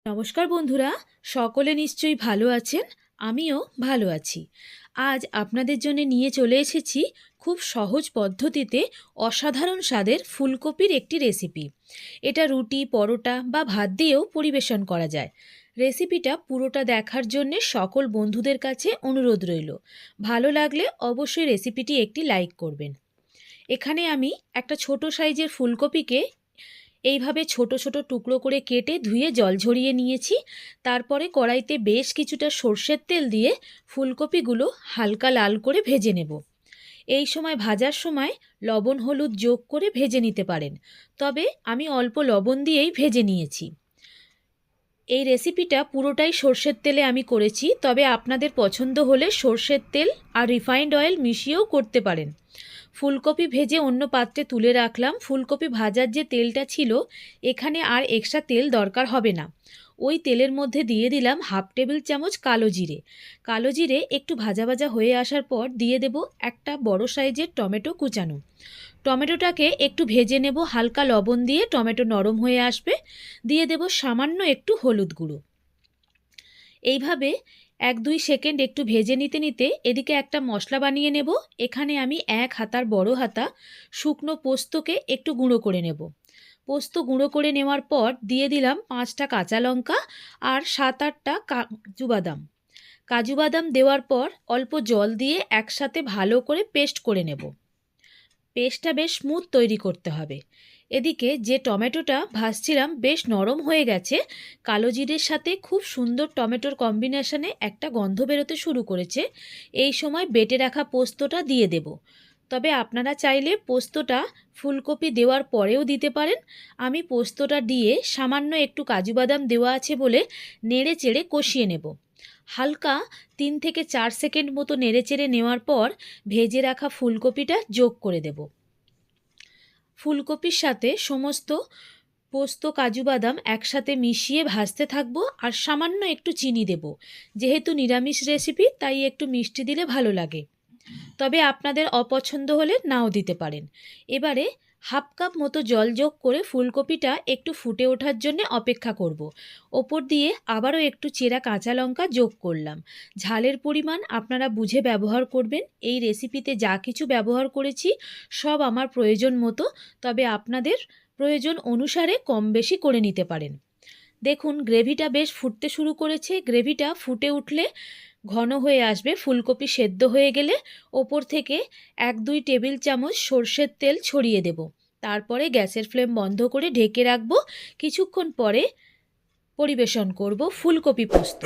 নমস্কার বন্ধুরা, সকলে নিশ্চয়ই ভালো আছেন। আমিও ভালো আছি। আজ আপনাদের জন্য নিয়ে চলে এসেছি খুব সহজ পদ্ধতিতে অসাধারণ স্বাদের ফুলকপির একটি রেসিপি। এটা রুটি, পরোটা বা ভাত দিয়েও পরিবেশন করা যায়। রেসিপিটা পুরোটা দেখার জন্য সকল বন্ধুদের কাছে অনুরোধ রইল। ভালো লাগলে অবশ্যই রেসিপিটি একটি লাইক করবেন। এখানে আমি একটা ছোট সাইজের ফুলকপিকে এইভাবে ছোট ছোট টুকরো করে কেটে ধুয়ে জল ঝরিয়ে নিয়েছি। তারপরে কড়াইতে বেশ কিছুটা সর্ষের তেল দিয়ে ফুলকপিগুলো হালকা লাল করে ভেজে নেব। এই সময় ভাজার সময় লবণ হলুদ যোগ করে ভেজে নিতে পারেন, তবে আমি অল্প লবণ দিয়েই ভেজে নিয়েছি। এই রেসিপিটা পুরোটাই সর্ষের তেলে আমি করেছি, তবে আপনাদের পছন্দ হলে সর্ষের তেল আর রিফাইন্ড অয়েল মিশিয়েও করতে পারেন। ফুলকপি ভেজে অন্য পাত্রে তুলে রাখলাম। ফুলকপি ভাজার যে তেলটা ছিল, এখানে আর এক্সট্রা তেল দরকার হবে না। ওই তেলের মধ্যে দিয়ে দিলাম হাফ টেবিল চামচ কালো জিরে। কালো জিরে একটু ভাজা ভাজা হয়ে আসার পর দিয়ে দেব একটা বড় সাইজের টমেটো কুচানো। টমেটোটাকে একটু ভেজে নেব হালকা লবণ দিয়ে। টমেটো নরম হয়ে আসবে, দিয়ে দেব সামান্য একটু হলুদ গুঁড়ো। এইভাবে 1-2 সেকেন্ড একটু ভেজে নিতে নিতে এদিকে একটা মশলা বানিয়ে নেব। এখানে আমি 1 হাতার বড় হাতা শুকনো পোস্তকে একটু গুঁড়ো করে নেব। পোস্ত গুঁড়ো করে নেওয়ার পর দিয়ে দিলাম 5টা কাঁচা লঙ্কা আর 7-8টা কাজু বাদাম। কাজু বাদাম দেওয়ার পর অল্প জল দিয়ে একসাথে ভালো করে পেস্ট করে নেব। পেস্টটা বেশ স্মুথ তৈরি করতে হবে। এদিকে যে টমেটোটা ভাজছিলাম বেশ নরম হয়ে গেছে। কালো জিরের সাথে খুব সুন্দর টমেটোর কম্বিনেশনে একটা গন্ধ বেরোতে শুরু করেছে। এই সময় বেটে রাখা পোস্তটা দিয়ে দেব। তবে আপনারা চাইলে পোস্তটা ফুলকপি দেওয়ার পরেও দিতে পারেন। আমি পোস্তটা দিয়ে সামান্য একটু কাজু বাদাম দেওয়া আছে বলে নেড়ে চেড়ে কষিয়ে নেব। হালকা 3 থেকে 4 সেকেন্ড মতো নেড়েচেড়ে নেওয়ার পর ভেজে রাখা ফুলকপিটা যোগ করে দেব। ফুলকপির সাথে সমস্ত পোস্ত কাজু বাদাম একসাথে মিশিয়ে ভাজতে থাকবো আর সামান্য একটু চিনি দেব। যেহেতু নিরামিষ রেসিপি তাই একটু মিষ্টি দিলে ভালো লাগে, তবে আপনাদের অপছন্দ হলে নাও দিতে পারেন। এবারে হাফ কাপ মতো জল যোগ করে ফুলকপিটা একটু ফুটে ওঠার জন্য অপেক্ষা করব। ওপর দিয়ে আবারও একটু চেরা কাঁচা লঙ্কা যোগ করলাম। ঝালের পরিমাণ আপনারা বুঝে ব্যবহার করবেন। এই রেসিপিতে যা কিছু ব্যবহার করেছি সব আমার প্রয়োজন মতো, তবে আপনাদের প্রয়োজন অনুসারে কম বেশি করে নিতে পারেন। দেখুন গ্রেভিটা বেশ ফুটতে শুরু করেছে। গ্রেভিটা ফুটে উঠলে ঘন হয়ে আসবে। ফুলকপি সেদ্ধ হয়ে গেলে ওপর থেকে 1-2 টেবিল চামচ সর্ষের তেল ছড়িয়ে দেব। তারপরে গ্যাসের ফ্লেম বন্ধ করে ঢেকে রাখব। কিছুক্ষণ পরে পরিবেশন করব ফুলকপি পোস্ত।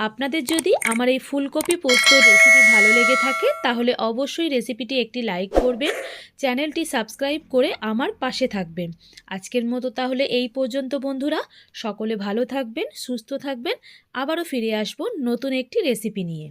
আপনাদের যদি আমার এই ফুলকপি পোস্ত রেসিপি ভালো লেগে থাকে তাহলে অবশ্যই রেসিপিটি একটি লাইক করবেন, চ্যানেলটি সাবস্ক্রাইব করে আমার পাশে থাকবেন। আজকের মতো তাহলে এই পর্যন্ত বন্ধুরা, সকলে ভালো থাকবেন, সুস্থ থাকবেন। আবারও ফিরে আসব নতুন একটি রেসিপি নিয়ে।